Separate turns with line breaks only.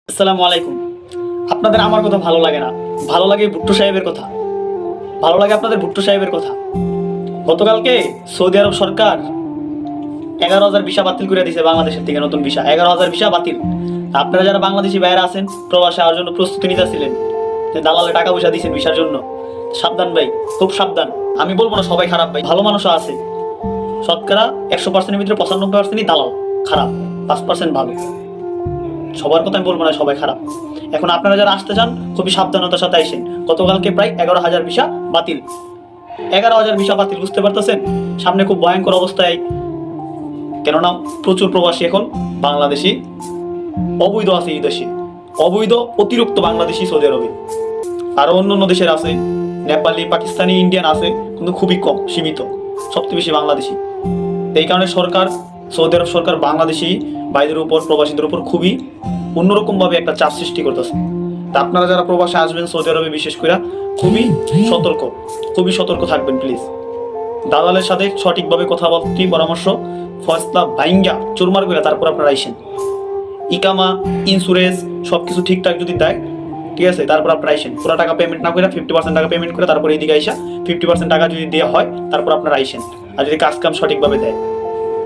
আসসালামু আলাইকুম। আপনাদের আমার কথা ভালো লাগে না, ভালো লাগে ভুট্টো সাহেবের কথা, ভালো লাগে আপনাদের ভুট্টো সাহেবের কথা। গতকালকে সৌদি আরব সরকার 11,000 ভিসা বাতিল করে দিয়েছে বাংলাদেশের থেকে, নতুন ভিসা 11,000 ভিসা বাতিল। আপনারা যারা বাংলাদেশি বাইরে আছেন, প্রবাসে যাওয়ার জন্য প্রস্তুতি নিতেছিলেন, যে দালালে টাকা পয়সা দিয়েছেন ভিসার জন্য, সাবধান ভাই, খুব সাবধান। আমি বলবো না সবাই খারাপ ভাই, ভালো মানুষও আছে। শতকরা 100%-এর ভিতরে 95%ই দালাল খারাপ, 5% ভালো। সবার কথা আমি বলবো না সবাই খারাপ। এখন আপনারা যারা আসতে চান খুবই সাবধানতার সাথে আইসেন। গতকালকে প্রায় 11,000 ভিসা বাতিল, 11,000 ভিসা বাতিল, বুঝতে পারতেছেন? সামনে খুব ভয়ঙ্কর অবস্থায়, কেননা প্রচুর প্রবাসী এখন বাংলাদেশি অবৈধ আছে এই দেশে, অবৈধ অতিরিক্ত বাংলাদেশি সৌদি আরবে। আরো অন্য অন্য দেশের আছে, নেপালি, পাকিস্তানি, ইন্ডিয়ান আছে, কিন্তু খুবই কম, সীমিত। সবচেয়ে বেশি বাংলাদেশি। এই কারণে সরকার, সৌদি আরব সরকার বাংলাদেশি ভাইদের উপর, প্রবাসীদের উপর খুবই অন্যরকম ভাবে একটা চাপ সৃষ্টি করতেছে। তা আপনারা যারা প্রবাসে আসবেন সৌদি আরবে, বিশেষ করে খুবই সতর্ক থাকবেন প্লিজ। দালালের সাথে সঠিকভাবে কথা বলতে পরামর্শ, ফয়সলা ভাইঙ্গা চুরমার করে তারপর আপনারা আইসেন। ইকামা, ইন্স্যুরেন্স সবকিছু ঠিকঠাক যদি দেয়, ঠিক আছে, তারপর আপনারা আইসেন। পুরো টাকা পেমেন্ট না করে 50% টাকা পেমেন্ট করে তারপর এইদিকে আইসা 50% টাকা যদি দেওয়া হয়, তারপর আপনারা আইসেন। আর যদি কাজ কাম সঠিকভাবে দেয়